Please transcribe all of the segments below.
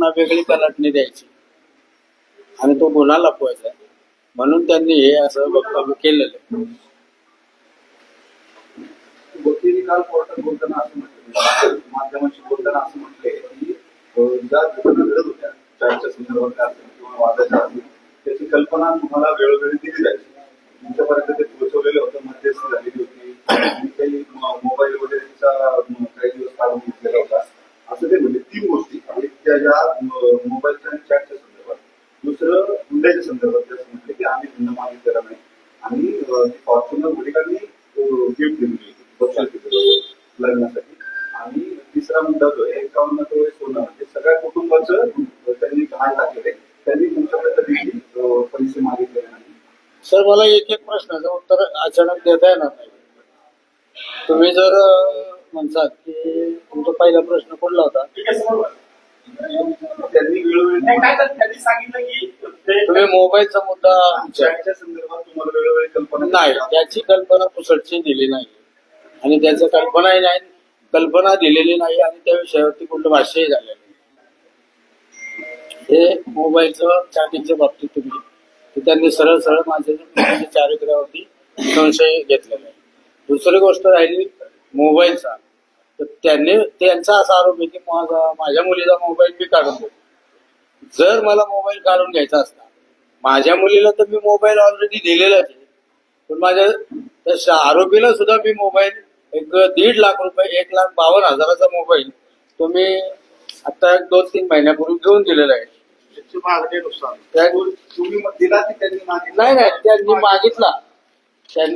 पुन्हा वेगळी कलाटणी द्यायची आणि तो गुन्हा लपवायचा, म्हणून त्यांनी हे असं वक्तव्य केलेलं आहे. वकिली काल कोर्टात बोलताना असं म्हटलं, माध्यमांशी बोलताना असं म्हटलंय की ज्या घटना घडत होत्या चायच्या संदर्भात किंवा वादाच्या त्याची कल्पना तुम्हाला वेळोवेळी दिली जायची, तुमच्यापर्यंत ते पोहोचवलेलं होतं, मध्यस्थी झालेली होती आणि काही मोबाईल वगैरेचा काही दिवस काढून घेतलेला होता असं ते म्हणजे. 3 गोष्टी एक त्या ज्या मोबाईलच्या आणि चॅटच्या संदर्भात, दुसरं हुंड्याच्या संदर्भात ते असं म्हटलं की आम्ही हुंडा मागितलेला नाही आणि फॉर्च्युनर घटकांनी गिफ्ट दिली लग्नासाठी. आणि तिसरा मुद्दा जो आहे 51 तोळे सोनं, ते सगळ्या कुटुंबाचं त्यांनी घाण टाकलेलं, त्यांनी तुमच्याकडे कधी पैसे मागितलेले नाही. सर, मला एक एक प्रश्नाचं उत्तर अचानक देता येणार नाही. तुम्ही जर म्हणतात की तुमचा पहिला प्रश्न कुठला होता, त्यांनी वेळोवेळी त्यांनी सांगितलं की तुम्ही मोबाईलचा मुद्दा चॅटच्या संदर्भात तुम्हाला वेळोवेळी कल्पना नाही, त्याची कल्पना कुसळची दिली नाही आणि त्याचं कल्पनाही नाही, कल्पना दिलेली नाही आणि त्या विषयावरती कुठलं भाष्यही झालेलं नाही. हे मोबाईलचं चॅटिंगच्या बाबतीत तुम्ही त्यांनी सरळ सरळ माझ्या चारित्र्यावरती संशय घेतलेला आहे. दुसरी गोष्ट राहिली मोबाईलचा, तर त्यांचा असा आरोप आहे की माझ्या मुलीचा मोबाईल मी काढून देतो. जर मला मोबाईल काढून घ्यायचा असता, माझ्या मुलीला तर मी मोबाईल ऑलरेडी दिलेलाच आहे, पण माझ्या त्या आरोपीला सुद्धा मी मोबाईल 1.5 लाख रुपये 1,52,000चा मोबाईल तो मी आता 2-3 महिन्यापूर्वी घेऊन दिलेला आहे. तुम्ही दिला की त्यांनी मागितलं? नाही, त्यांनी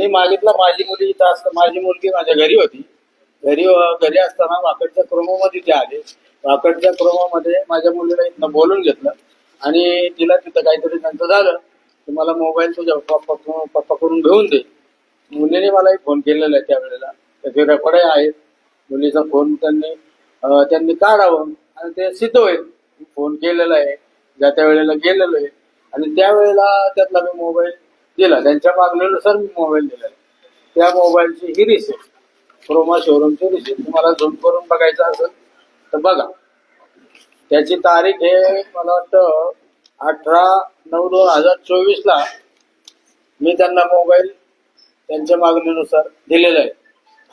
मागितला. माझी मुली इथं असतं, माझी मुलगी माझ्या घरी होती. घरी असताना वाकडच्या क्रोमोमध्ये ते आले. वाकडच्या क्रोमोमध्ये माझ्या मुलीला इथं बोलून घेतलं आणि तिला तिथं काहीतरी त्यांचं झालं की मला मोबाईल तुझ्या पप्पाकडून घेऊन दे. मुलीने मलाही फोन केलेला आहे त्यावेळेला, त्याचे रेकॉर्ड आहेत. मुलीचा फोन त्यांनी काढावं आणि ते सिद्ध होईल. फोन केलेला आहे, ज्या त्या वेळेला गेलेलो आहे आणि त्यावेळेला त्यातला मी मोबाईल दिला. त्यांच्या मागणीनुसार मी मोबाईल दिला. त्या मोबाईलची ही रिसिप्ट, क्रोमा शोरूमची रिसिप्ट तुम्हाला झूम करून बघायचं असेल तर बघा. त्याची तारीख आहे मला वाटतं 18/9/2024 मी त्यांना मोबाईल त्यांच्या मागणीनुसार दिलेला आहे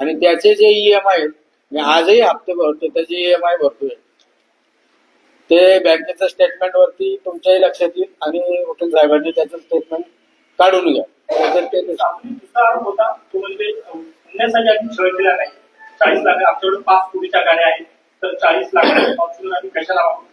आणि त्याचे जे EMI मी आजही हप्ते भरतो, त्याचे EMI भरतोय. ते बँकेच्या स्टेटमेंट वरती तुमच्याही लक्षात येईल आणि वकील साहेबांनी त्याचं स्टेटमेंट काढून घ्या. होता तो म्हणजे पुण्यासाठी छळ केला नाही. 40 लाख आमच्याकडे 5 कोटीच्या गाड्या आहेत, तर 40 लाख कशाला वापरतो?